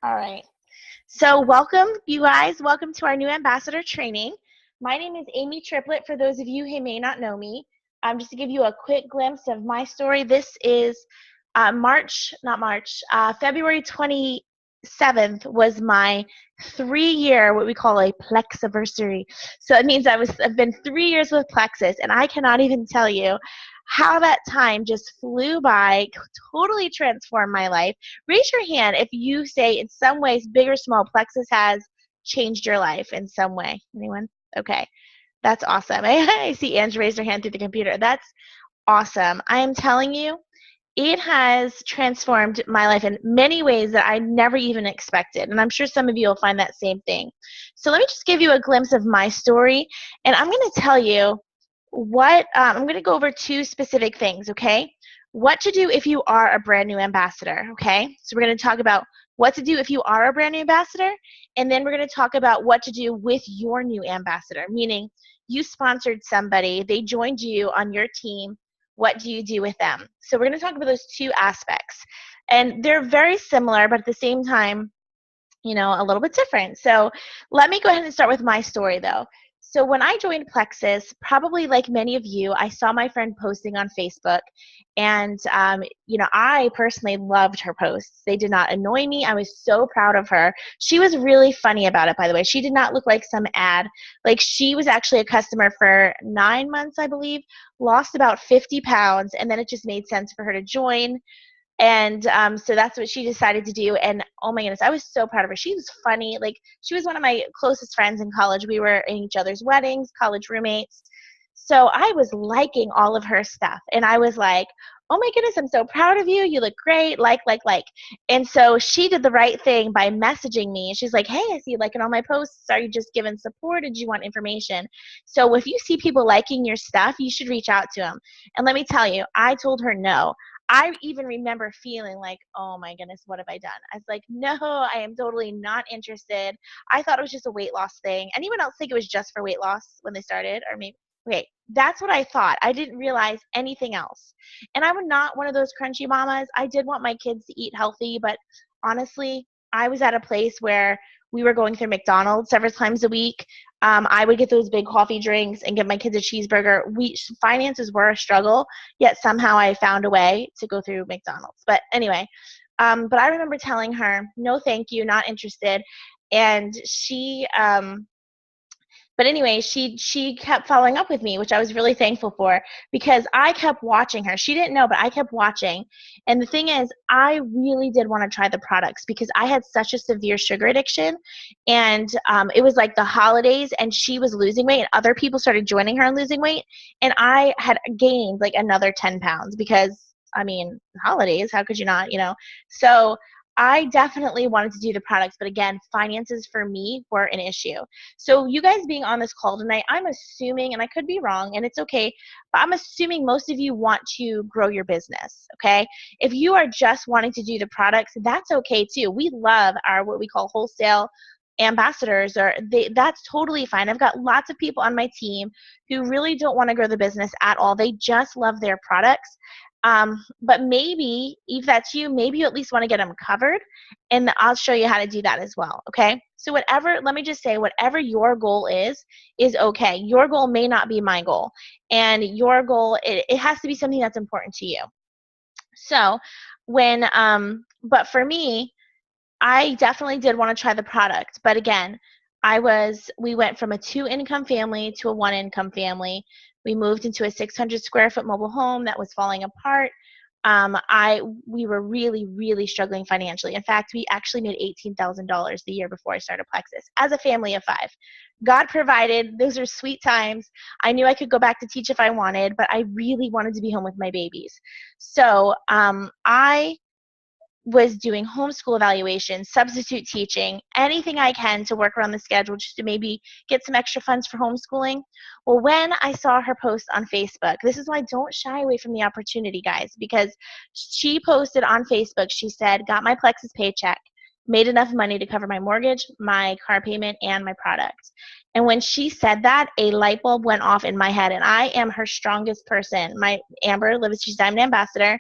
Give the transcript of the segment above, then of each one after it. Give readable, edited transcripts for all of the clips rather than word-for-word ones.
All right. So welcome, you guys. Welcome to our new ambassador training. My name is Amy Triplett, for those of you who may not know me. Just to give you a quick glimpse of my story, this is February 27th was my 3-year, what we call a plexiversary. So it means I've been 3 years with Plexus, and I cannot even tell you how that time just flew by, totally transformed my life. Raise your hand if you say in some ways, big or small, Plexus has changed your life in some way. Anyone? Okay. That's awesome. I see Ange raise her hand through the computer. That's awesome. I am telling you, it has transformed my life in many ways that I never even expected. And I'm sure some of you will find that same thing. So let me just give you a glimpse of my story. And I'm going to tell you I'm going to go over two specific things, okay? What to do if you are a brand new ambassador, okay? So we're going to talk about what to do if you are a brand new ambassador, and then we're going to talk about what to do with your new ambassador, meaning you sponsored somebody, they joined you on your team, what do you do with them? So we're going to talk about those two aspects. And they're very similar, but at the same time, a little bit different. So let me go ahead and start with my story though. So when I joined Plexus, probably like many of you, I saw my friend posting on Facebook, and I personally loved her posts. They did not annoy me. I was so proud of her. She was really funny about it, by the way. She did not look like some ad. Like, she was actually a customer for 9 months, I believe, lost about 50 pounds, and then it just made sense for her to join. And so that's what she decided to do. And oh my goodness, I was so proud of her. She was funny. Like, she was one of my closest friends in college. We were in each other's weddings, college roommates. So I was liking all of her stuff. And I was like, oh my goodness, I'm so proud of you. You look great. Like. And so she did the right thing by messaging me. She's like, hey, I see you liking all my posts. Are you just giving support? Or did you want information? So if you see people liking your stuff, you should reach out to them. And let me tell you, I told her no. I even remember feeling like, oh my goodness, what have I done? I was like, no, I am totally not interested. I thought it was just a weight loss thing. Anyone else think it was just for weight loss when they started? Or maybe, okay, that's what I thought. I didn't realize anything else. And I'm not one of those crunchy mamas. I did want my kids to eat healthy, but honestly, I was at a place where we were going through McDonald's several times a week. I would get those big coffee drinks and get my kids a cheeseburger. Finances were a struggle, yet somehow I found a way to go through McDonald's. But anyway, but I remember telling her, no, thank you, not interested. And but anyway, she kept following up with me, which I was really thankful for, because I kept watching her. She didn't know, but I kept watching. And the thing is, I really did want to try the products because I had such a severe sugar addiction. And it was like the holidays, and she was losing weight, and other people started joining her and losing weight. And I had gained like another 10 pounds because, I mean, holidays, how could you not, So I definitely wanted to do the products, but again, finances for me were an issue. So you guys being on this call tonight, I'm assuming, and I could be wrong, and it's okay, but I'm assuming most of you want to grow your business, okay? If you are just wanting to do the products, that's okay too. We love our what we call wholesale ambassadors, that's totally fine. I've got lots of people on my team who really don't want to grow the business at all. They just love their products. But maybe if that's you, maybe you at least want to get them covered, and I'll show you how to do that as well. Okay. So let me just say, whatever your goal is okay. Your goal may not be my goal, and your goal, it has to be something that's important to you. So but for me, I definitely did want to try the product, but again, we went from a 2-income family to a 1-income family. We moved into a 600 square foot mobile home that was falling apart. We were really, really struggling financially. In fact, we actually made $18,000 the year before I started Plexus as a family of 5. God provided. Those are sweet times. I knew I could go back to teach if I wanted, but I really wanted to be home with my babies. So I was doing homeschool evaluation, substitute teaching, anything I can to work around the schedule just to maybe get some extra funds for homeschooling. Well, when I saw her post on Facebook, this is why don't shy away from the opportunity, guys, because she posted on Facebook, she said, got my Plexus paycheck, made enough money to cover my mortgage, my car payment, and my product. And when she said that, a light bulb went off in my head, and I am her strongest person. My Amber, she's Diamond Ambassador,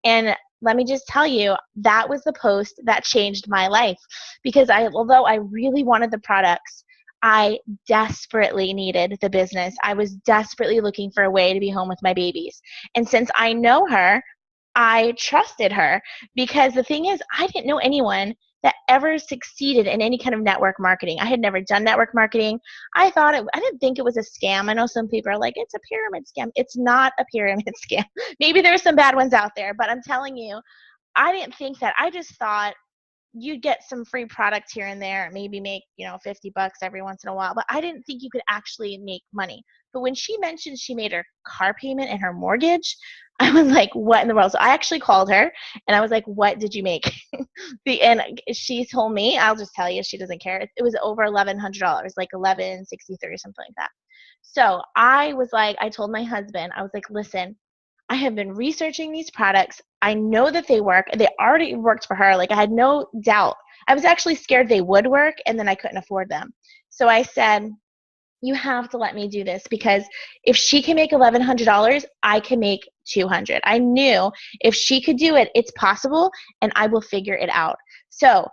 and let me just tell you, that was the post that changed my life, because although I really wanted the products, I desperately needed the business. I was desperately looking for a way to be home with my babies. And since I know her, I trusted her, because the thing is, I didn't know anyone that ever succeeded in any kind of network marketing. I had never done network marketing. I didn't think it was a scam. I know some people are like, it's a pyramid scam. It's not a pyramid scam. Maybe there's some bad ones out there, but I'm telling you, I didn't think that. I just thought you'd get some free product here and there, maybe make, $50 every once in a while, but I didn't think you could actually make money. But when she mentioned she made her car payment and her mortgage, I was like, what in the world? So I actually called her and I was like, what did you make? And she told me, I'll just tell you, she doesn't care. It was over $1,100, like 1163 or something like that. So I was like, I told my husband, I was like, listen, I have been researching these products. I know that they work. They already worked for her. Like, I had no doubt. I was actually scared they would work, and then I couldn't afford them. So I said, you have to let me do this, because if she can make $1,100, I can make 200. I knew if she could do it, it's possible, and I will figure it out. So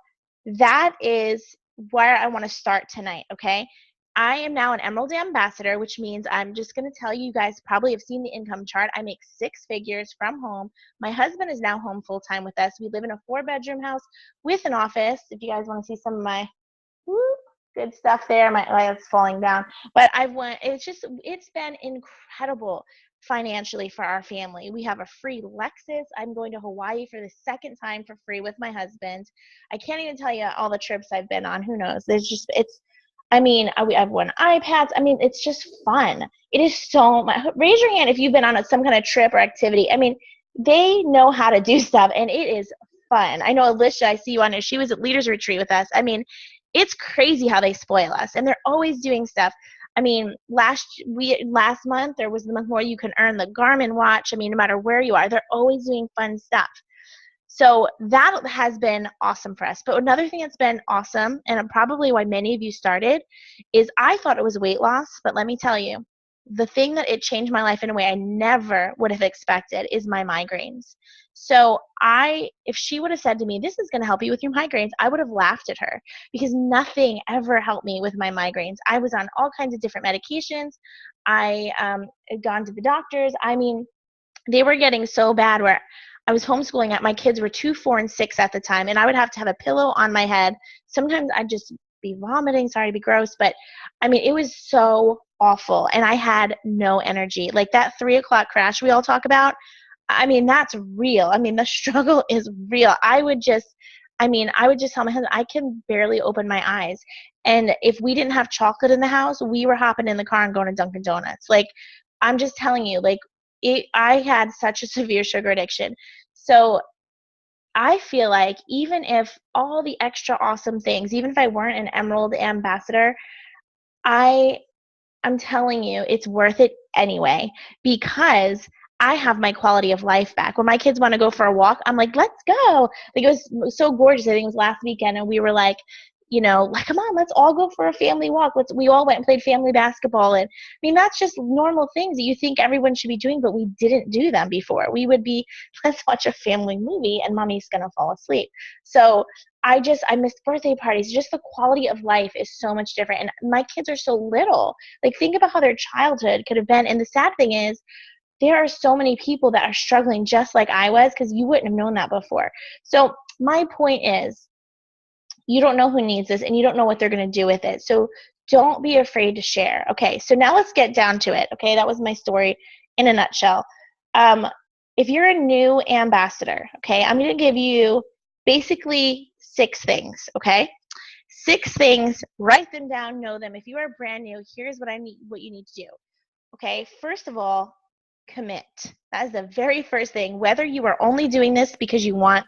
that is where I want to start tonight, okay? I am now an Emerald Ambassador, which means I'm just going to tell you, you guys probably have seen the income chart. I make 6 figures from home. My husband is now home full time with us. We live in a 4-bedroom house with an office. If you guys want to see some of my good stuff there, my it's falling down. But it's been incredible financially for our family. We have a free Lexus. I'm going to Hawaii for the 2nd time for free with my husband. I can't even tell you all the trips I've been on. Who knows? I've won iPads. I mean, it's just fun. It is so much. Raise your hand if you've been on some kind of trip or activity. I mean, they know how to do stuff, and it is fun. I know Alicia, I see you on here. She was at Leaders Retreat with us. I mean, it's crazy how they spoil us, and they're always doing stuff. I mean, last month, or was the month where you can earn the Garmin watch. I mean, no matter where you are, they're always doing fun stuff. So that has been awesome for us. But another thing that's been awesome, and probably why many of you started, is I thought it was weight loss, but let me tell you, the thing that it changed my life in a way I never would have expected is my migraines. So if she would have said to me, this is going to help you with your migraines, I would have laughed at her, because nothing ever helped me with my migraines. I was on all kinds of different medications. I had gone to the doctors. I mean, they were getting so bad where I was homeschooling. My kids were 2, 4, and 6 at the time, and I would have to have a pillow on my head. Sometimes I'd just be vomiting. Sorry to be gross, but I mean, it was so awful, and I had no energy. Like that 3 o'clock crash we all talk about, I mean, that's real. I mean, the struggle is real. I would just tell my husband, I can barely open my eyes. And if we didn't have chocolate in the house, we were hopping in the car and going to Dunkin' Donuts. Like, I'm just telling you, like, I had such a severe sugar addiction. So I feel like even if all the extra awesome things, even if I weren't an Emerald Ambassador, I'm telling you, it's worth it anyway, because I have my quality of life back. When my kids want to go for a walk, I'm like, let's go. Like, it was so gorgeous. I think it was last weekend, and we were like, come on, let's all go for a family walk. We all went and played family basketball. And I mean, that's just normal things that you think everyone should be doing, but we didn't do them before. We would be, let's watch a family movie and mommy's going to fall asleep. So I miss birthday parties. Just the quality of life is so much different. And my kids are so little. Like, think about how their childhood could have been. And the sad thing is, there are so many people that are struggling just like I was, because you wouldn't have known that before. So my point is, you don't know who needs this, and you don't know what they're going to do with it. So don't be afraid to share. Okay, so now let's get down to it. Okay, that was my story in a nutshell. If you're a new ambassador, okay, I'm going to give you basically 6 things, okay? 6 things, write them down, know them. If you are brand new, here's what you need to do. Okay, first of all, commit. That is the very first thing. Whether you are only doing this because you want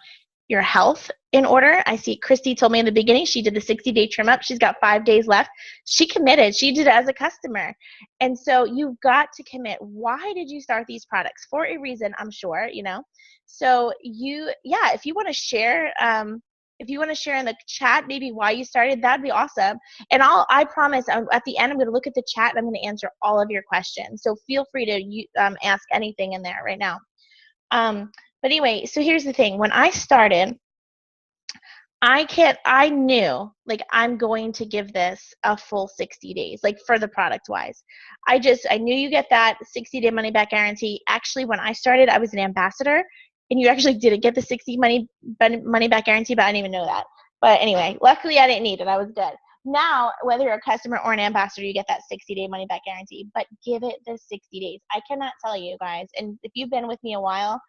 your health in order. I see Christy told me in the beginning she did the 60-day trim up. She's got 5 days left. She committed. She did it as a customer. And so you've got to commit. Why did you start these products? For a reason, I'm sure, So if you want to share, in the chat maybe why you started, that'd be awesome. And I promise at the end I'm going to look at the chat and I'm going to answer all of your questions. So feel free to ask anything in there right now. But anyway, so here's the thing. When I started, I knew like I'm going to give this a full 60 days, like for the product wise. I knew you get that 60-day money back guarantee. Actually, when I started, I was an ambassador and you actually didn't get the 60 money back guarantee, but I didn't even know that. But anyway, luckily I didn't need it. I was good. Now, whether you're a customer or an ambassador, you get that 60-day money back guarantee, but give it the 60 days. I cannot tell you guys. And if you've been with me a while,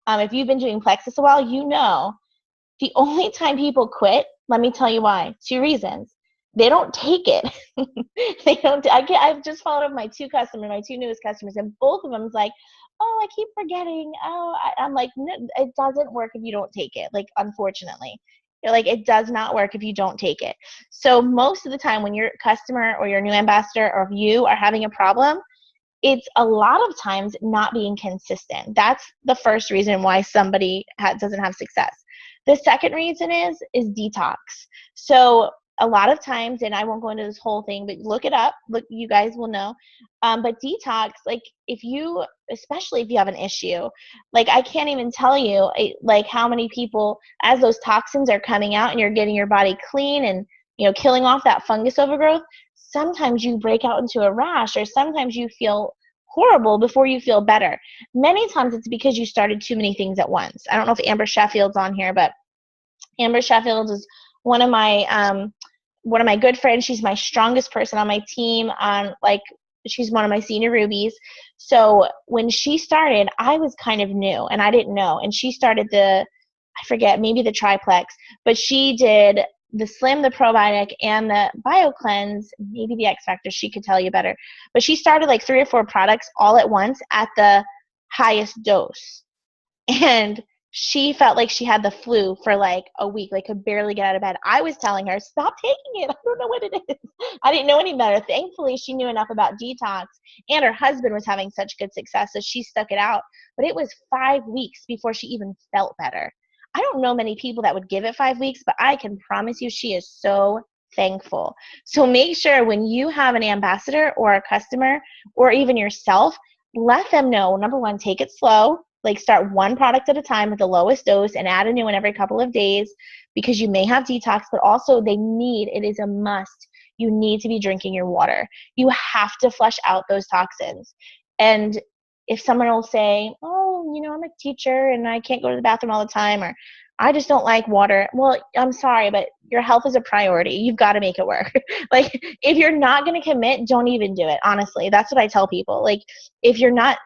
if you've been doing Plexus a while, you know the only time people quit, let me tell you why. Two reasons. They don't take it. They don't. I've just followed up my two newest customers, and both of them is like, oh, I keep forgetting. Oh, I'm like, no, it doesn't work if you don't take it. Like, unfortunately, you're like, it does not work if you don't take it. So most of the time when your customer or your new ambassador or if you are having a problem, it's a lot of times not being consistent. That's the first reason why somebody doesn't have success. The second reason is detox. So a lot of times, and I won't go into this whole thing, but look it up. Look, you guys will know. But detox, like especially if you have an issue, like I can't even tell you like how many people, as those toxins are coming out and you're getting your body clean and killing off that fungus overgrowth, sometimes you break out into a rash or sometimes you feel horrible before you feel better. Many times it's because you started too many things at once. I don't know if Amber Sheffield's on here, but Amber Sheffield is one of my good friends. She's my strongest person on my team. She's one of my senior rubies. So when she started, I was kind of new and I didn't know. And she started I forget, maybe the Triplett, but she did the Slim, the Probiotic, and the Bio Cleanse, maybe the X Factor, she could tell you better. But she started like 3 or 4 products all at once at the highest dose. And she felt like she had the flu for like a week, like could barely get out of bed. I was telling her, stop taking it. I don't know what it is. I didn't know any better. Thankfully, she knew enough about detox, and her husband was having such good success, so she stuck it out. But it was 5 weeks before she even felt better. I don't know many people that would give it 5 weeks, but I can promise you she is so thankful. So make sure when you have an ambassador or a customer or even yourself, let them know, number one, take it slow. Like start one product at a time at the lowest dose and add a new one every couple of days because you may have detox, but also it is a must. You need to be drinking your water. You have to flush out those toxins. And if someone will say, oh, I'm a teacher and I can't go to the bathroom all the time, or I just don't like water. Well, I'm sorry, but your health is a priority. You've got to make it work. Like if you're not going to commit, don't even do it. Honestly, that's what I tell people. Like if you're not,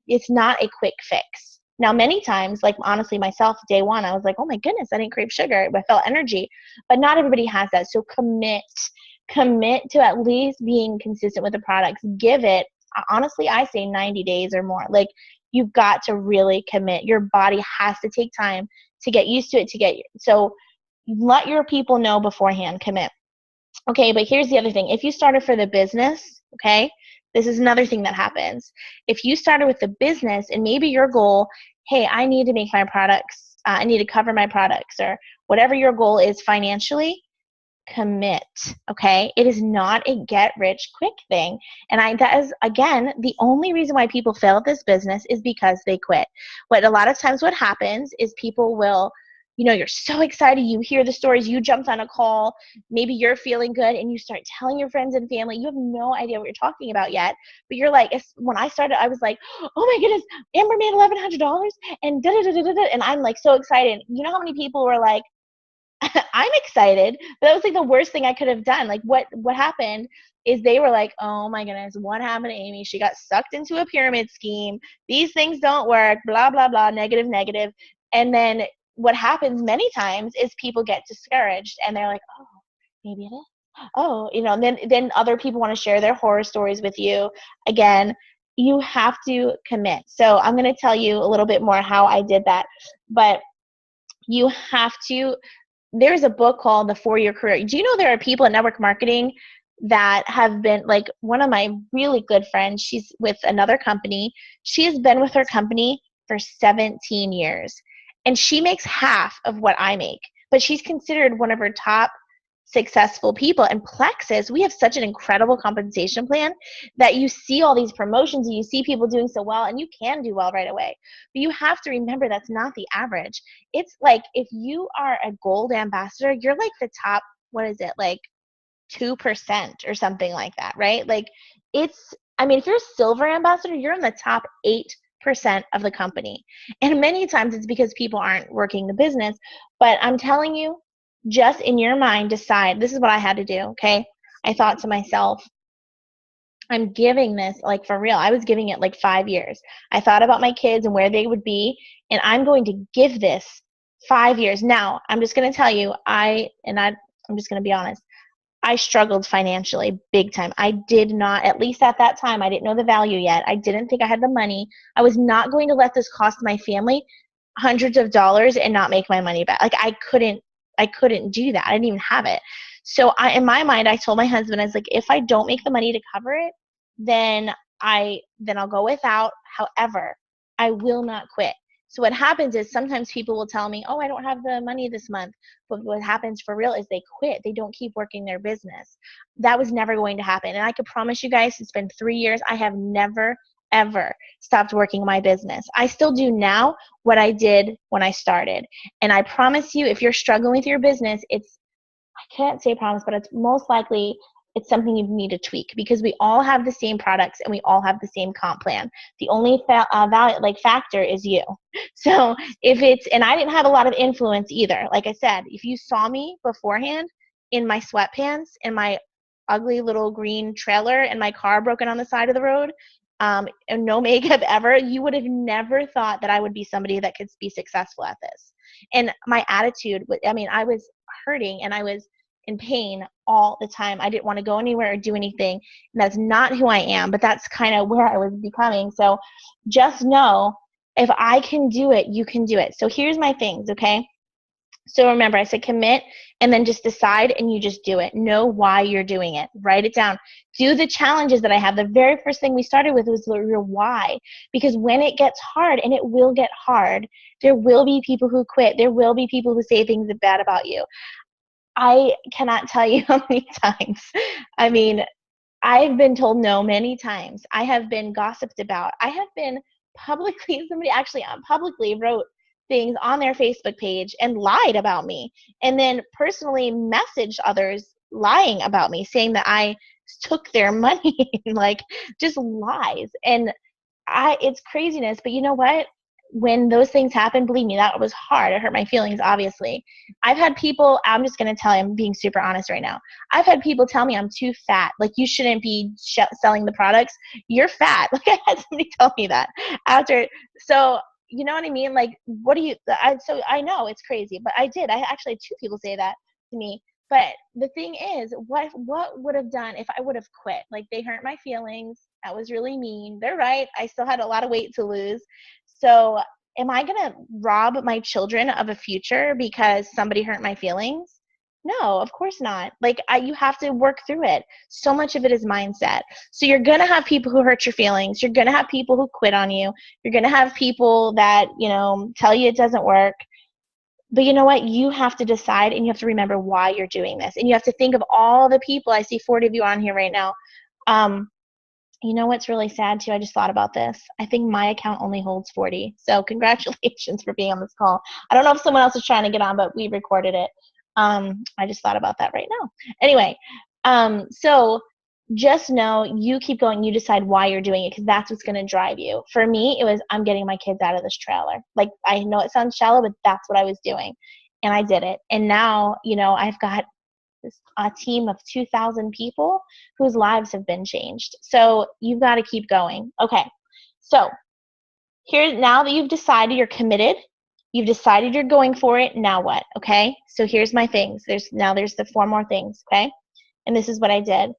it's not a quick fix. Now, many times, like honestly, myself, day one, I was like, oh my goodness, I didn't crave sugar. I felt energy. But not everybody has that. So commit to at least being consistent with the products. Give it, honestly, I say 90 days or more. Like you've got to really commit. Your body has to take time to get used to it, so let your people know beforehand, commit. Okay, but here's the other thing. If you started for the business, okay, this is another thing that happens. If you started with the business and maybe your goal, hey, I need to make my products, I need to cover my products, or whatever your goal is financially, commit. Okay, it is not a get rich quick thing. And that is, again, the only reason why people fail at this business is because they quit. A lot of times what happens is people will, you're so excited, you hear the stories, you jumped on a call, maybe you're feeling good and you start telling your friends and family. You have no idea what you're talking about yet, but you're like, when I started, I was like, oh my goodness, Amber made $1,100 and da da da da da, and I'm like so excited. You know how many people were like, I'm excited, but that was like the worst thing I could have done. Like what happened is they were like, oh my goodness, what happened to Amy? She got sucked into a pyramid scheme. These things don't work, blah, blah, blah, negative. And then what happens many times is people get discouraged and they're like, oh, maybe it is. Oh, then other people want to share their horror stories with you. Again, you have to commit. So I'm going to tell you a little bit more how I did that, but you have to. There's a book called The 4-Year Career. Do you know there are people in network marketing that have been, like one of my really good friends, she's with another company. She has been with her company for 17 years and she makes half of what I make, but she's considered one of her top successful people. And Plexus, we have such an incredible compensation plan that you see all these promotions and you see people doing so well, and you can do well right away. But you have to remember that's not the average. It's like if you are a gold ambassador, you're like the top, what is it, like 2% or something like that, right? Like I mean, if you're a silver ambassador, you're in the top 8% of the company. And many times it's because people aren't working the business. But I'm telling you, just in your mind, decide, this is what I had to do, okay? I thought to myself, I'm giving this, like, for real. I was giving it like 5 years. I thought about my kids and where they would be, and I'm going to give this 5 years. Now, I'm just going to tell you, I'm just going to be honest. I struggled financially big time. I did not, at least at that time, I didn't know the value yet. I didn't think I had the money. I was not going to let this cost my family hundreds of dollars and not make my money back. Like I couldn't do that. I didn't even have it. So in my mind, I told my husband, I was like, if I don't make the money to cover it, then I'll go without. However, I will not quit. So what happens is sometimes people will tell me, oh, I don't have the money this month. But what happens for real is they quit. They don't keep working their business. That was never going to happen. And I can promise you guys, it's been 3 years. I have never, ever stopped working my business. I still do now what I did when I started. And I promise you, if you're struggling with your business, I can't say promise, but it's most likely it's something you need to tweak, because we all have the same products and we all have the same comp plan. The only factor is you. So and I didn't have a lot of influence either. Like I said, if you saw me beforehand in my sweatpants and my ugly little green trailer and my car broken on the side of the road, and no makeup ever, you would have never thought that I would be somebody that could be successful at this. And my attitude, I was hurting and I was in pain all the time. I didn't want to go anywhere or do anything. And that's not who I am, but that's kind of where I was becoming. So just know, if I can do it, you can do it. So here's my things, okay? So remember, I said commit and then just decide, and you just do it. Know why you're doing it. Write it down. Do the challenges that I have. The very first thing we started with was your why. Because when it gets hard, and it will get hard, there will be people who quit. There will be people who say things bad about you. I cannot tell you how many times. I mean, I've been told no many times. I have been gossiped about. I have been somebody actually publicly wrote things on their Facebook page and lied about me, and then personally messaged others lying about me, saying that I took their money, like just lies. And it's craziness, but you know what? When those things happen, believe me, that was hard. It hurt my feelings, obviously. I've had people, I'm just going to tell you, I'm being super honest right now. I've had people tell me I'm too fat. Like, you shouldn't be selling the products. You're fat. Like, I had somebody tell me that so, you know what I mean? Like, so I know it's crazy, but I actually had 2 people say that to me. But the thing is, what would have done if I would have quit? Like, they hurt my feelings. That was really mean. They're right. I still had a lot of weight to lose. So am I going to rob my children of a future because somebody hurt my feelings? No, of course not. Like, you have to work through it. So much of it is mindset. So you're going to have people who hurt your feelings. You're going to have people who quit on you. You're going to have people that, tell you it doesn't work. But you know what? You have to decide, and you have to remember why you're doing this. And you have to think of all the people. I see 40 of you on here right now. You know what's really sad too? I just thought about this. I think my account only holds 40. So congratulations for being on this call. I don't know if someone else is trying to get on, but we recorded it. I just thought about that right now. Anyway, so just know you keep going. You decide why you're doing it, because that's what's going to drive you. For me, it was, I'm getting my kids out of this trailer. Like, I know it sounds shallow, but that's what I was doing. And I did it. And now, I've got a team of 2,000 people whose lives have been changed. So you've got to keep going. Okay. So now that you've decided you're committed, you've decided you're going for it, now what? Okay. So here's my things. There's the 4 more things. Okay. And this is what I did.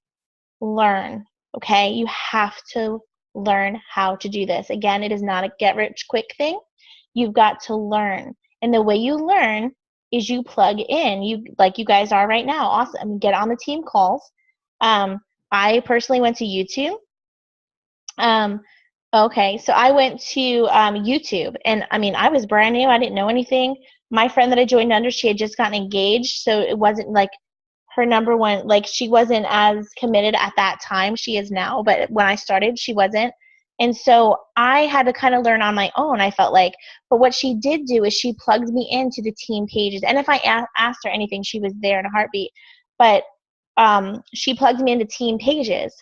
Learn. Okay. You have to learn how to do this. Again, it is not a get rich quick thing. You've got to learn. And the way you learn is you plug in, like you guys are right now. Awesome. Get on the team calls. I personally went to YouTube. Okay, so I went to YouTube, and I was brand new. I didn't know anything. My friend that I joined under, she had just gotten engaged, so it wasn't like her number one, like she wasn't as committed at that time. She is now, but when I started, she wasn't. And so I had to kind of learn on my own, I felt like. But what she did do is she plugged me into the team pages. And if I asked her anything, she was there in a heartbeat. But she plugged me into team pages.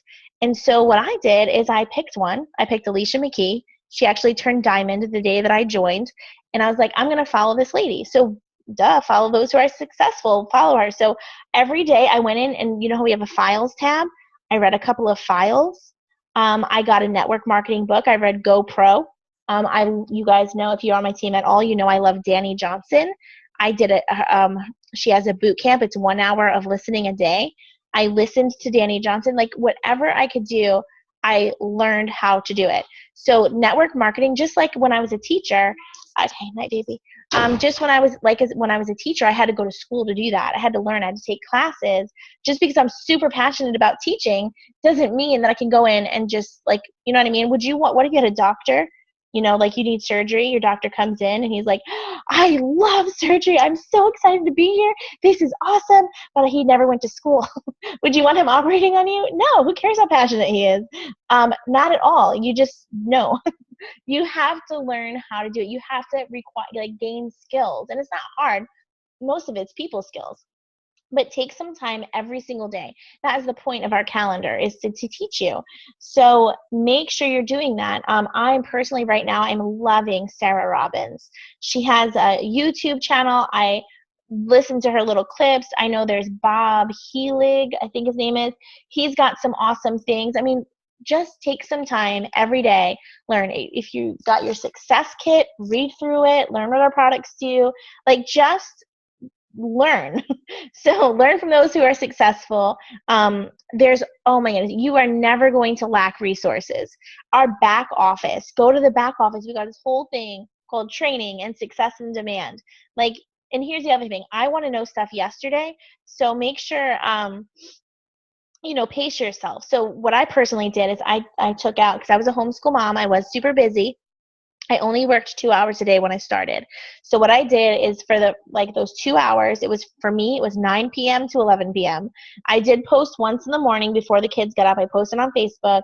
And so what I did is I picked one. I picked Alicia McKee. She actually turned diamond the day that I joined. And I was like, I'm going to follow this lady. So duh, follow those who are successful, follow her. So every day I went in, and you know how we have a files tab? I read a couple of files. I got a network marketing book. I read GoPro. You guys know, if you're on my team at all, you know I love Danny Johnson. I did it. She has a boot camp. It's 1 hour of listening a day. I listened to Danny Johnson. Like whatever I could do, I learned how to do it. So network marketing, just like when I was a teacher, okay, night baby. Just when I was a teacher, I had to go to school to do that. I had to learn, I had to take classes. Just because I'm super passionate about teaching doesn't mean that I can go in and just like, you know what I mean? What if you had a doctor, you know, like you need surgery, your doctor comes in and he's like, I love surgery. I'm so excited to be here. This is awesome. But he never went to school. Would you want him operating on you? No, who cares how passionate he is? Not at all. You just know. You have to learn how to do it. You have to gain skills. And it's not hard. Most of it's people skills. But take some time every single day. That is the point of our calendar, is to teach you. So make sure you're doing that. I'm personally right now, I'm loving Sarah Robbins. She has a YouTube channel. I listen to her little clips. I know there's Bob Heelig, I think his name is. He's got some awesome things. I mean, just take some time every day, learn. If you got your success kit, read through it, learn what our products do. Like, just learn. So learn from those who are successful. Oh my goodness, you are never going to lack resources. Our back office, go to the back office. We got this whole thing called training and success and demand. Like, and here's the other thing. I want to know stuff yesterday. So make sure, pace yourself. So what I personally did is I took out, because I was a homeschool mom, I was super busy. I only worked 2 hours a day when I started. So what I did is for those 2 hours, it was 9 p.m. to 11 p.m. I did post once in the morning before the kids got up. I posted on Facebook,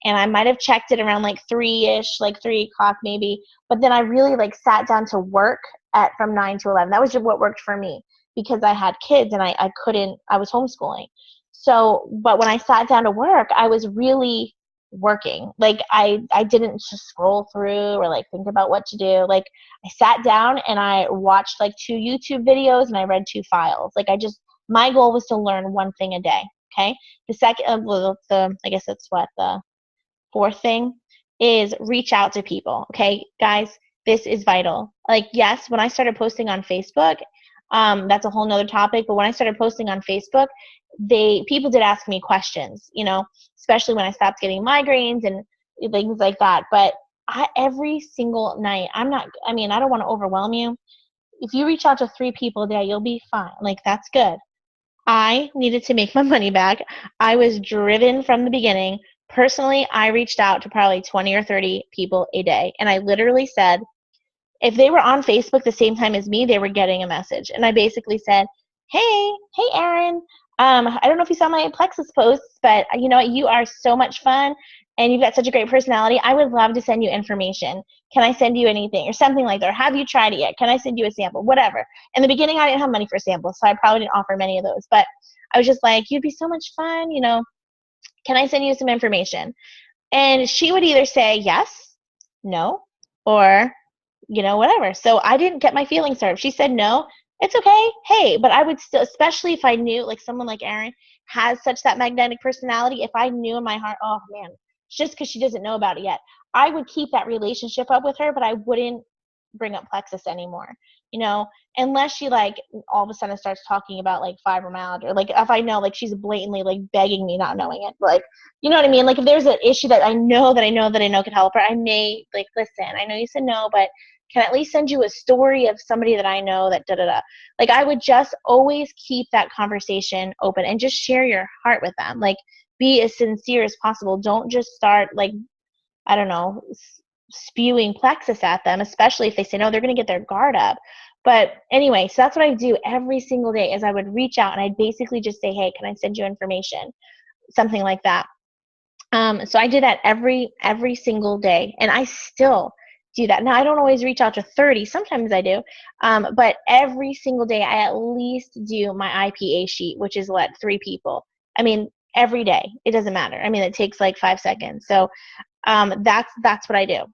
and I might have checked it around like 3-ish, like 3 o'clock maybe. But then I really sat down to work from 9 to 11. That was just what worked for me, because I had kids and I was homeschooling. So, but when I sat down to work, I was really working. Like I didn't just scroll through or think about what to do. Like I sat down and I watched 2 YouTube videos and I read 2 files. My goal was to learn one thing a day. Okay. The second, I guess that's what the fourth thing is, reach out to people. Okay, guys, this is vital. Yes, when I started posting on Facebook, that's a whole nother topic, but when I started posting on Facebook, people did ask me questions, especially when I stopped getting migraines and things like that. But every single night, I don't want to overwhelm you. If you reach out to 3 people a day, you'll be fine. That's good. I needed to make my money back. I was driven from the beginning. Personally, I reached out to probably 20 or 30 people a day. And I literally said, if they were on Facebook the same time as me, they were getting a message. And I basically said, hey, Erin, I don't know if you saw my Plexus posts, but you are so much fun and you've got such a great personality. I would love to send you information. Can I send you anything or something like that? Or have you tried it yet? Can I send you a sample? Whatever. In the beginning, I didn't have money for samples, so I probably didn't offer many of those. But I was just like, you'd be so much fun, can I send you some information? And she would either say yes, no, or whatever. So I didn't get my feelings hurt. If she said no, it's okay. Hey, but I would still, especially if I knew someone like Erin has such that magnetic personality, if I knew in my heart, oh man, just because she doesn't know about it yet, I would keep that relationship up with her, but I wouldn't bring up Plexus anymore, unless she all of a sudden starts talking about fibromyalgia, or if I know she's blatantly begging me, not knowing it, you know what I mean? If there's an issue that I know could help her, I may listen, I know you said no, but can I at least send you a story of somebody that I know that da-da-da. I would just always keep that conversation open and just share your heart with them. Be as sincere as possible. Don't just start I don't know, spewing Plexus at them, especially if they say no, they're going to get their guard up. But anyway, so that's what I do every single day is I would reach out and I'd basically just say, hey, can I send you information? Something like that. So I did that every single day, and I still do that. Now I don't always reach out to 30. Sometimes I do, but every single day I at least do my IPA sheet, which is what 3 people. I mean, every day. It doesn't matter. I mean, it takes like 5 seconds. So that's what I do.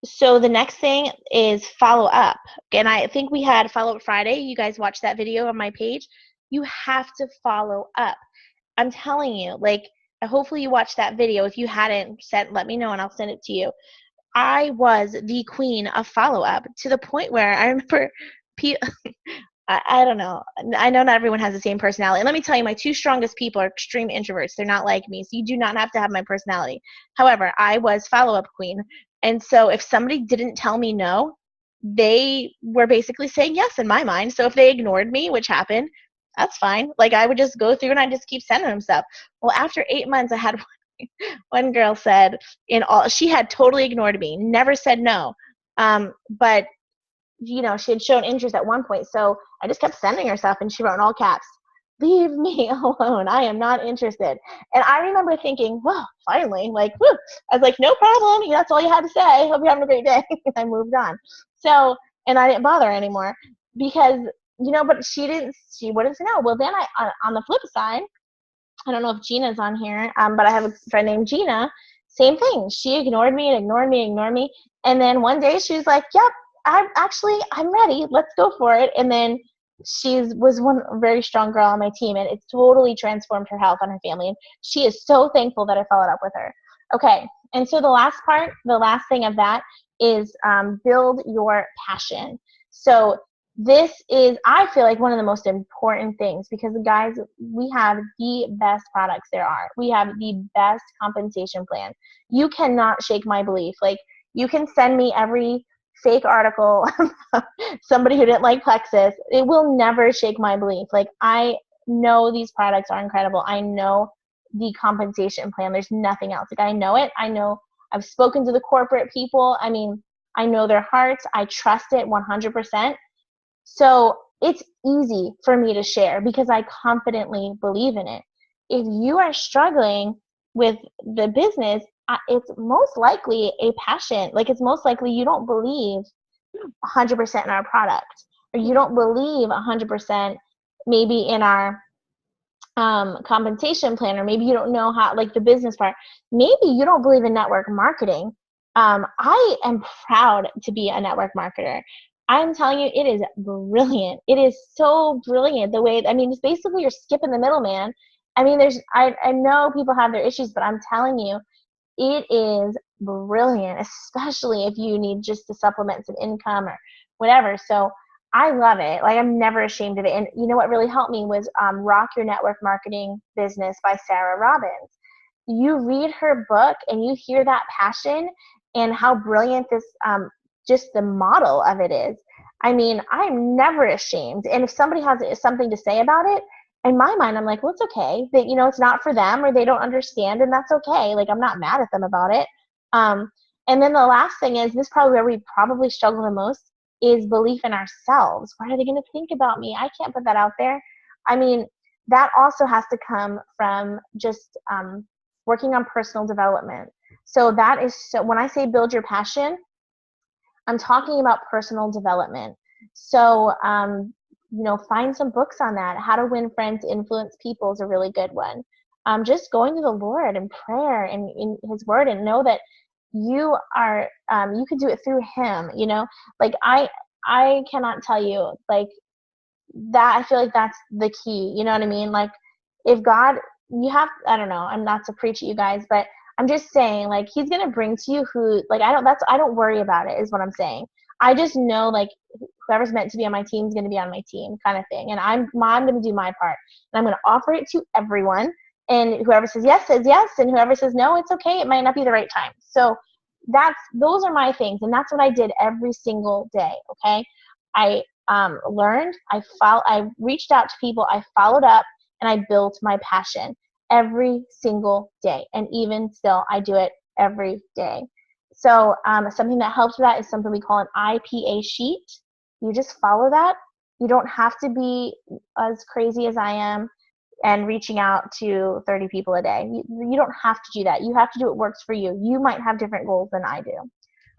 So the next thing is follow up, and I think we had Follow Up Friday. You guys watched that video on my page. You have to follow up. I'm telling you, like, hopefully you watched that video. If you hadn't, let me know and I'll send it to you. I was the queen of follow up to the point where I remember, I don't know. I know not everyone has the same personality. And let me tell you, my 2 strongest people are extreme introverts. They're not like me, so you do not have to have my personality. However, I was follow up queen, and so if somebody didn't tell me no, they were basically saying yes in my mind. So if they ignored me, which happened, that's fine. Like, I would just go through and I just keep sending them stuff. Well, after 8 months, I had one girl said she had totally ignored me, never said no. But she had shown interest at one point, so I just kept sending her stuff, and she wrote in all caps, "Leave me alone. I am not interested." And I remember thinking, well, finally, like, whew. I was like, no problem. That's all you had to say. Hope you're having a great day. I moved on. So, and I didn't bother anymore because, but she wouldn't say no. Well, then on the flip side, I don't know if Gina's on here, but I have a friend named Gina. Same thing. She ignored me and ignored me and ignored me. And then one day she was like, yep, I'm ready. Let's go for it. And then she was one very strong girl on my team, and it's totally transformed her health and her family. And she is so thankful that I followed up with her. Okay. And so the last thing of that is build your passion. So this is, I feel like, one of the most important things because, guys, we have the best products there are. We have the best compensation plan. You cannot shake my belief. Like, you can send me every fake article somebody who didn't like Plexus. It will never shake my belief. Like, I know these products are incredible. I know the compensation plan. There's nothing else. Like, I know it. I know I've spoken to the corporate people. I mean, I know their hearts. I trust it 100%. So it's easy for me to share because I confidently believe in it. If you are struggling with the business, it's most likely a passion. Like, it's most likely you don't believe 100% in our product, or you don't believe 100% maybe in our compensation plan, or maybe you don't know how, like, the business part. Maybe you don't believe in network marketing. I am proud to be a network marketer. I'm telling you, it is brilliant. It is so brilliant the way, I mean, it's basically you're skipping the middleman. I mean, I know people have their issues, but I'm telling you, it is brilliant, especially if you need just to supplement some income or whatever. So I love it. Like, I'm never ashamed of it. And you know what really helped me was Rock Your Network Marketing Business by Sarah Robbins. You read her book and you hear that passion and how brilliant this just the model of it is. I mean, I'm never ashamed. And if somebody has something to say about it, in my mind, I'm like, well, it's okay. That, it's not for them, or they don't understand, and that's okay. Like, I'm not mad at them about it. And then the last thing is, this is probably where we probably struggle the most, is belief in ourselves. What are they going to think about me? I can't put that out there. I mean, that also has to come from just working on personal development. So that is, so when I say build your passion, I'm talking about personal development. So, find some books on that. How to Win Friends, Influence People is a really good one. Just going to the Lord in prayer and in His Word, and know that you are, you can do it through Him. Like, I cannot tell you, like, that. I feel like that's the key. You know what I mean? Like, if God, I don't know, I'm not to preach at you guys, but I'm just saying, like, He's going to bring to you who, like, I don't worry about it, is what I'm saying. I just know, like, whoever's meant to be on my team is going to be on my team, kind of thing. And I'm going to do my part, and I'm going to offer it to everyone. And whoever says yes, and whoever says no, it's okay. It might not be the right time. So those are my things. And that's what I did every single day. Okay. I learned, I reached out to people, I followed up, and I built my passion every single day. And even still, I do it every day. So something that helps with that is something we call an IPA sheet. You just follow that. You don't have to be as crazy as I am and reaching out to 30 people a day. You don't have to do that. You have to do what works for you. You might have different goals than I do.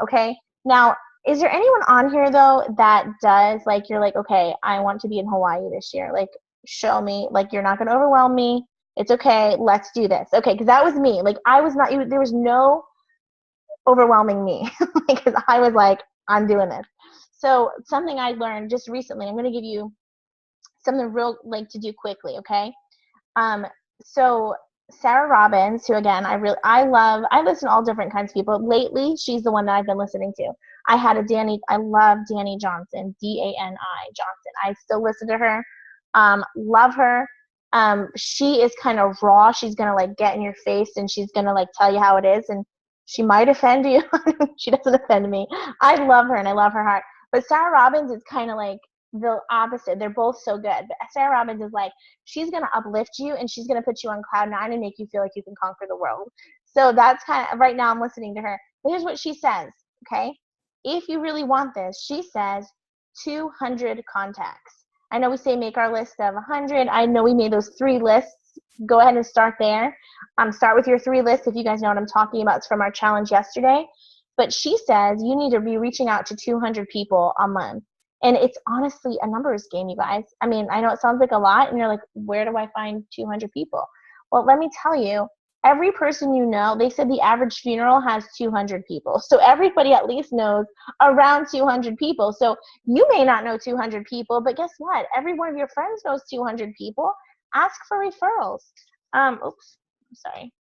Okay? Now, is there anyone on here, though, that does, like, you're like, okay, I want to be in Hawaii this year. Like, show me. Like, you're not going to overwhelm me. It's okay. Let's do this. Okay, because that was me. Like, I was not, there was no overwhelming me because I was like, I'm doing this. So something I learned just recently, I'm going to give you something real, like, to do quickly, okay? So Sarah Robbins, who again, I listen to all different kinds of people. Lately, she's the one that I've been listening to. I love Dani Johnson, Dani Johnson. I still listen to her. Love her. She is kind of raw. She's going to like get in your face and she's going to like tell you how it is. And she might offend you. She doesn't offend me. I love her and I love her heart. But Sarah Robbins is kind of like the opposite. They're both so good. But Sarah Robbins is like, she's going to uplift you and she's going to put you on cloud nine and make you feel like you can conquer the world. So that's kind of, right now I'm listening to her. But here's what she says, okay? If you really want this, she says 200 contacts. I know we say make our list of 100. I know we made those 3 lists. Go ahead and start there. Start with your 3 lists if you guys know what I'm talking about. It's from our challenge yesterday. But she says you need to be reaching out to 200 people a month. And it's honestly a numbers game, you guys. I mean, I know it sounds like a lot, and you're like, where do I find 200 people? Well, let me tell you, every person you know, they said the average funeral has 200 people. So everybody at least knows around 200 people. So you may not know 200 people, but guess what? Every one of your friends knows 200 people. Ask for referrals. Sorry.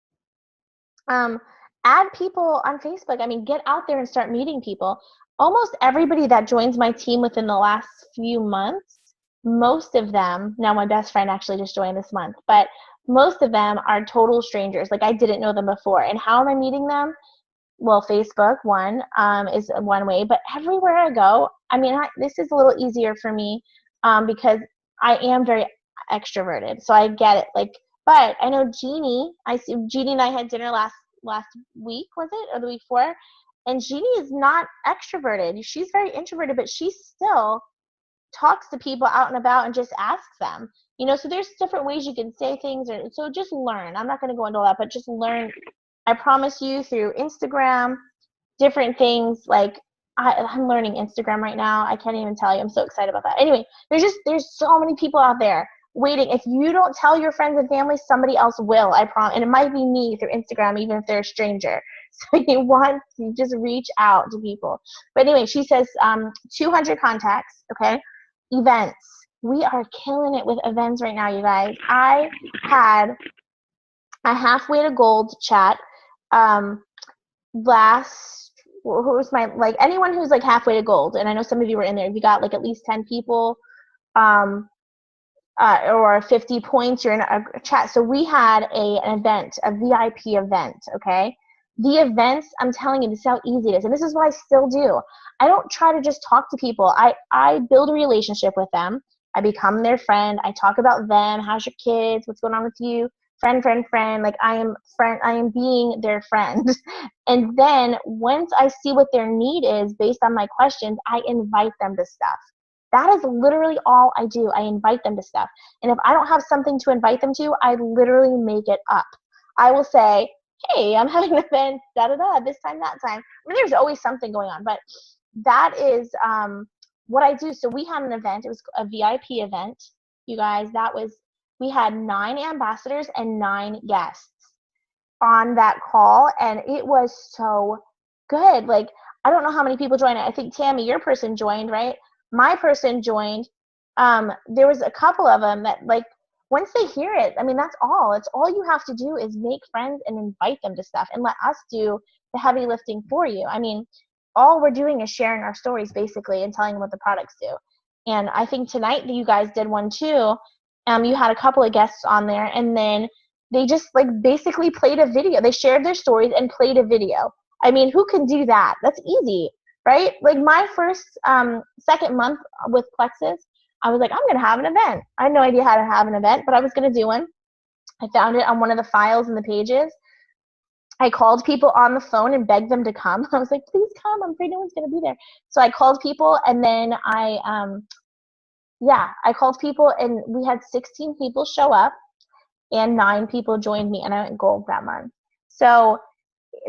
Add people on Facebook. I mean, get out there and start meeting people. Almost everybody that joins my team within the last few months, most of them, now my best friend actually just joined this month, but most of them are total strangers. Like, I didn't know them before. And how am I meeting them? Well, Facebook, is one way, but everywhere I go, I mean, this is a little easier for me because I am very extroverted, so I get it. Like, but I know Jeannie and I had dinner last week, was it, or the week before? And Jeannie is not extroverted. She's very introverted, but she still talks to people out and about and just asks them. So there's different ways you can say things. So just learn. I'm not going to go into all that, but just learn. I promise you, through Instagram, different things. Like, I'm learning Instagram right now. I can't even tell you. I'm so excited about that. Anyway, there's so many people out there waiting. If you don't tell your friends and family, somebody else will, I promise. And it might be me through Instagram, even if they're a stranger. So you just reach out to people. But anyway, she says 200 contacts, okay? Events. We are killing it with events right now, you guys. I had a halfway to gold chat anyone who's like halfway to gold, and I know some of you were in there. If you got like at least 10 people, or 50 points, you're in a chat. So we had an event, a VIP event, okay? The events, I'm telling you, this is how easy it is. And this is what I still do. I don't try to just talk to people. I build a relationship with them. I become their friend. I talk about them. How's your kids? What's going on with you? Friend. Like, I am being their friend. And then once I see what their need is based on my questions, I invite them to stuff. That is literally all I do. I invite them to stuff. And if I don't have something to invite them to, I literally make it up. I will say, hey, I'm having an event, da-da-da, this time, that time. I mean, there's always something going on, but that is what I do. So we had an event. It was a VIP event, you guys. We had 9 ambassadors and 9 guests on that call, and it was so good. Like, I don't know how many people joined it. I think, Tammy, your person joined, right? My person joined. There was a couple of them that, like, once they hear it, I mean, that's all. It's all you have to do is make friends and invite them to stuff and let us do the heavy lifting for you. I mean, all we're doing is sharing our stories, basically, and telling them what the products do. And I think tonight that you guys did one too. You had a couple of guests on there, and then they just, like, basically played a video. They shared their stories and played a video. I mean, who can do that? That's easy, right? Like, my first, second month with Plexus, I was like, I'm going to have an event. I had no idea how to have an event, but I was going to do one. I found it on one of the files in the pages. I called people on the phone and begged them to come. I was like, please come. I'm afraid no one's going to be there. So I called people, and then I called people, and we had 16 people show up, and 9 people joined me, and I went gold that month. So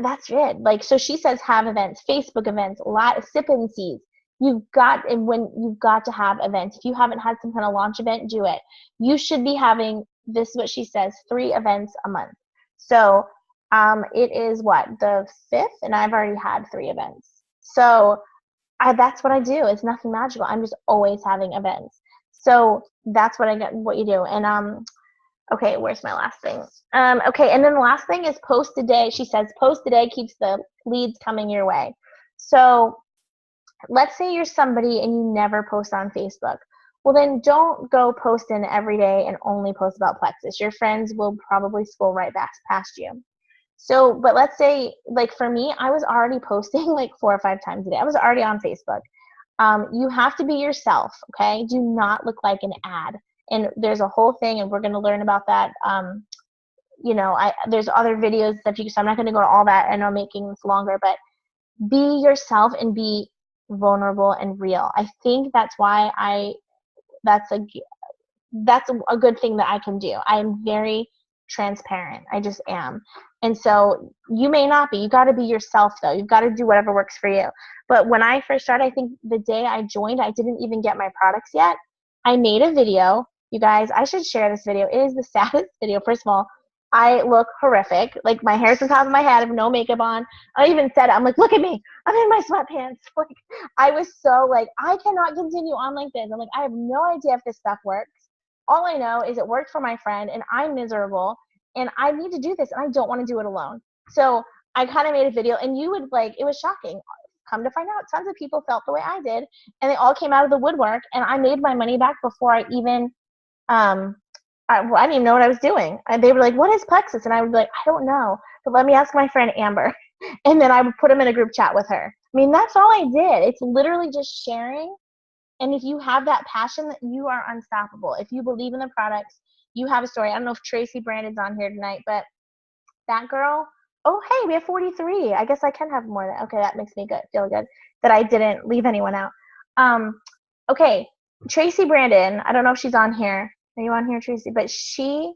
that's it. Like, so she says have events, Facebook events, a lot of sip and seeds. When you've got to have events. If you haven't had some kind of launch event, do it. You should be having, this is what she says, 3 events a month. So it is what, the 5th, and I've already had 3 events. So that's what I do. It's nothing magical. I'm just always having events. So that's what you do. And okay, where's my last thing? Okay, and then the last thing is post a day. She says post a day keeps the leads coming your way. So let's say you're somebody and you never post on Facebook. Well, then don't go posting every day and only post about Plexus. Your friends will probably scroll right past you. So, but let's say, like for me, I was already posting like 4 or 5 times a day. I was already on Facebook. You have to be yourself, okay? Do not look like an ad. And there's a whole thing, and we're going to learn about that. There's other videos that so I'm not going to go to all that. I know I'm making this longer, but be yourself and be vulnerable and real. I think that's why that's a good thing that I can do. I am very transparent. I just am. And so you may not be. You got to be yourself, though. You've got to do whatever works for you. But when I first started, I think the day I joined, I didn't even get my products yet. I made a video. You guys, I should share this video. It is the saddest video. First of all, I look horrific. Like, my hair's on top of my head. I have no makeup on. I even said it. I'm like, look at me. I'm in my sweatpants. Like, I was so like, I cannot continue on like this. I'm like, I have no idea if this stuff works. All I know is it worked for my friend, and I'm miserable, and I need to do this, and I don't want to do it alone. So I kind of made a video, and it was shocking. Come to find out, tons of people felt the way I did, and they all came out of the woodwork, and I made my money back before I even, I didn't even know what I was doing. And they were like, what is Plexus? And I would be like, I don't know, but let me ask my friend Amber. And then I would put them in a group chat with her. I mean, that's all I did. It's literally just sharing. And if you have that passion, you are unstoppable. If you believe in the products, you have a story. I don't know if Tracy Brandon's on here tonight, but that girl, oh, hey, we have 43. I guess I can have more than, okay, that makes me feel good that I didn't leave anyone out. Okay, Tracy Brandon, I don't know if she's on here. Are you on here, Tracy? But she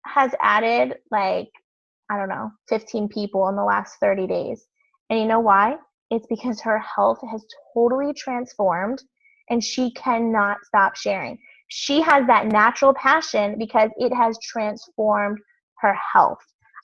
has added, like, I don't know, 15 people in the last 30 days. And you know why? It's because her health has totally transformed, and she cannot stop sharing. She has that natural passion because it has transformed her health.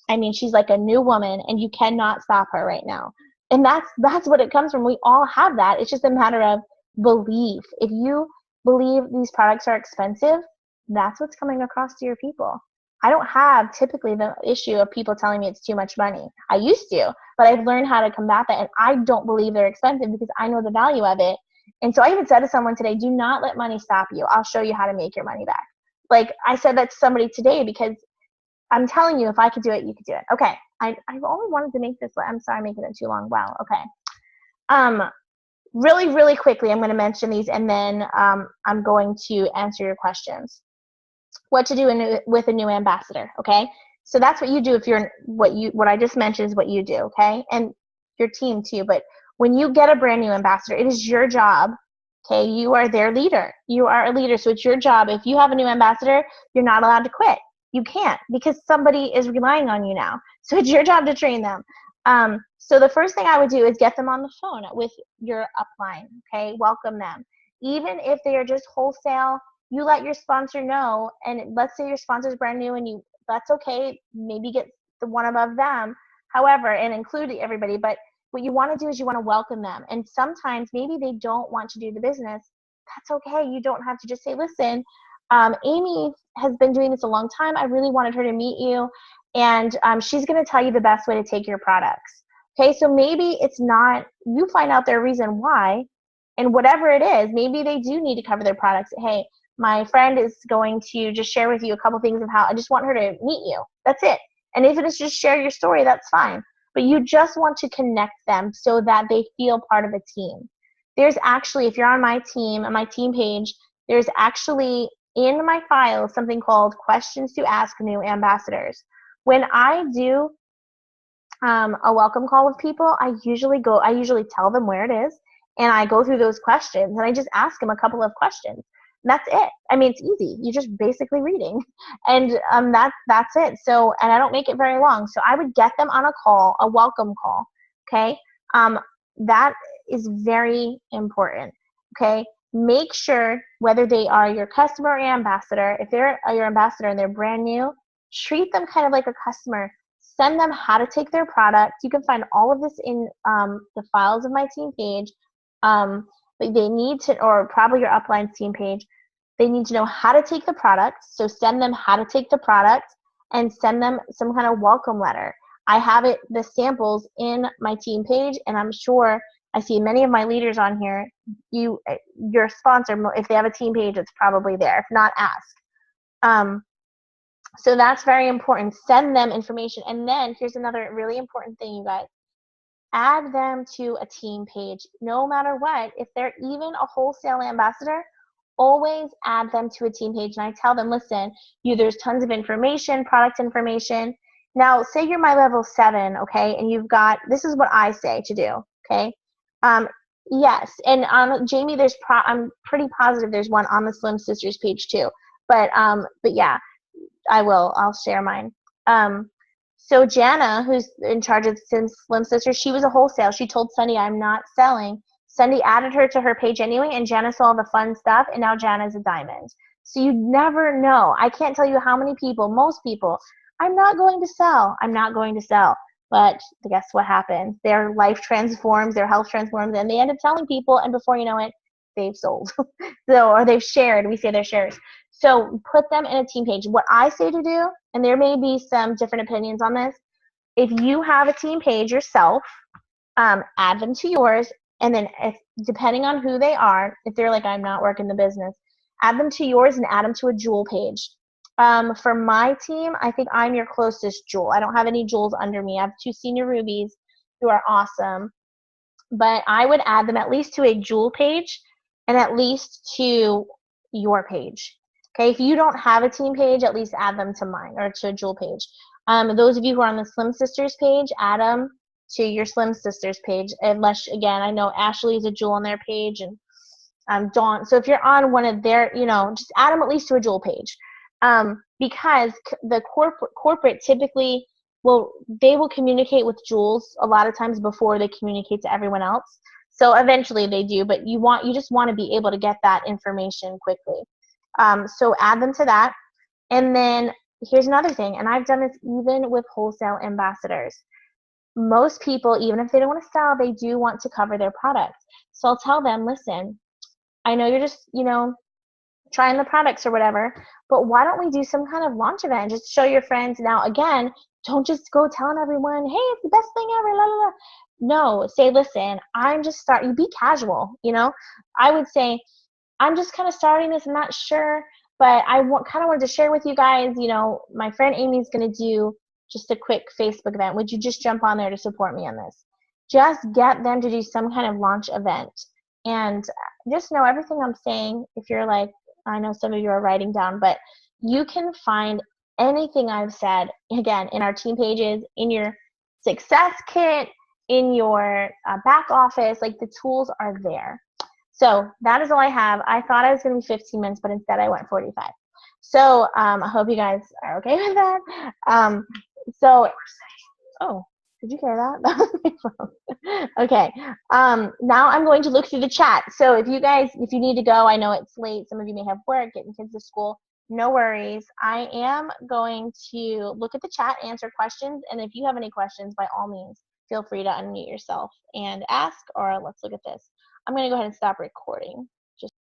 I mean, she's like a new woman, and you cannot stop her right now. And that's what it comes from. We all have that. It's just a matter of belief. If you believe these products are expensive, that's what's coming across to your people. I don't have typically the issue of people telling me it's too much money. I used to, but I've learned how to combat that, and I don't believe they're expensive because I know the value of it. And so I even said to someone today, do not let money stop you. I'll show you how to make your money back. Like, I said that to somebody today because I'm telling you, if I could do it, you could do it. Okay, I've only wanted to make this. I'm sorry, I'm making it too long. Wow, okay. Really, really quickly, I'm going to mention these, and then I'm going to answer your questions. What to do with a new ambassador, okay? So that's what you do if you're, what I just mentioned is what you do, okay? And your team too, but when you get a brand new ambassador, it is your job, okay? You are their leader. You are a leader, so it's your job. If you have a new ambassador, you're not allowed to quit. You can't, because somebody is relying on you now. So it's your job to train them. So the first thing I would do is get them on the phone with your upline, okay? Welcome them. Even if they are just wholesale, you let your sponsor know, and let's say your sponsor's brand new and that's okay, maybe get the one above them, however, and include everybody, but what you want to do is you want to welcome them. And sometimes maybe they don't want to do the business. That's okay. You don't have to just say, listen, Amy has been doing this a long time. I really wanted her to meet you, and she's going to tell you the best way to take your products. Okay, so maybe it's not, you find out their reason why, and whatever it is, maybe they do need to cover their products. Hey, my friend is going to just share with you a couple things of how I just want her to meet you. That's it. And if it is just share your story, that's fine. But you just want to connect them so that they feel part of a team. There's actually, if you're on my team, on my team page, there's actually in my files something called questions to ask new ambassadors. When I do a welcome call with people, I usually tell them where it is, and I go through those questions, and I just ask them a couple of questions. And that's it. I mean, it's easy. You're just basically reading, and that's it. So, and I don't make it very long. So I would get them on a call, a welcome call. Okay, that is very important. Okay, make sure whether they are your customer or ambassador. If they're your ambassador and they're brand new, treat them kind of like a customer. Send them how to take their product. You can find all of this in the files of my team page. But they need to, or probably your upline's team page, they need to know how to take the product. So send them how to take the product and send them some kind of welcome letter. I have the samples in my team page, and I'm sure I see many of my leaders on here. Your sponsor, if they have a team page, it's probably there. If not, ask. So that's very important. Send them information. And then here's another really important thing, you guys. Add them to a team page. No matter what, if they're even a wholesale ambassador, always add them to a team page. And I tell them, listen, there's tons of information, product information. Now, say you're my level 7, okay, and you've got, this is what I say to do, okay? Yes, and Jamie, I'm pretty positive there's one on the Slim Sisters page too. But yeah, I'll share mine. So Jana, who's in charge of Slim Sisters, she was a wholesale. She told Sunday, I'm not selling. Sunday added her to her page anyway, and Jana saw the fun stuff, and now Jana's a diamond. So you never know. I can't tell you how many people, most people, I'm not going to sell. I'm not going to sell. But guess what happens? Their life transforms, their health transforms, and they end up telling people, and before you know it, they've sold. Or they've shared. We say they're shares. So put them in a team page. What I say to do, and there may be some different opinions on this, if you have a team page yourself, add them to yours, and then depending on who they are, if they're like, I'm not working the business, add them to yours and add them to a jewel page. For my team, I think I'm your closest jewel. I don't have any jewels under me. I have 2 senior rubies who are awesome. But I would add them at least to a jewel page and at least to your page. Okay, if you don't have a team page, at least add them to mine or to a jewel page. Those of you who are on the Slim Sisters page, add them to your Slim Sisters page. Unless, again, I know Ashley's a jewel on their page, and Dawn. So if you're on one of their, just add them at least to a jewel page. Because the corporate typically they will communicate with jewels a lot of times before they communicate to everyone else. So eventually they do, but you just want to be able to get that information quickly. So add them to that. And then here's another thing, and I've done this even with wholesale ambassadors. Most people, even if they don't want to sell, they do want to cover their products. So I'll tell them, listen, I know you're just, trying the products or whatever, but why don't we do some kind of launch event? Just show your friends. Now, again, don't just go telling everyone, hey, it's the best thing ever, la, la, la. No, say, listen, you be casual, I would say, I'm just kind of starting this, I'm not sure, but I kind of wanted to share with you guys, my friend Amy's going to do just a quick Facebook event. Would you just jump on there to support me on this? Just get them to do some kind of launch event. And just know everything I'm saying, if you're like, I know some of you are writing down, but you can find anything I've said, again, in our team pages, in your success kit, in your back office, like the tools are there. So that is all I have. I thought I was going to be 15 minutes, but instead I went 45. So I hope you guys are okay with that. Oh, did you hear that? Okay. Now I'm going to look through the chat. So if you need to go, I know it's late. Some of you may have work, getting kids to school. No worries. I am going to look at the chat, answer questions, and if you have any questions, by all means, feel free to unmute yourself and ask, or let's look at this. I'm going to go ahead and stop recording.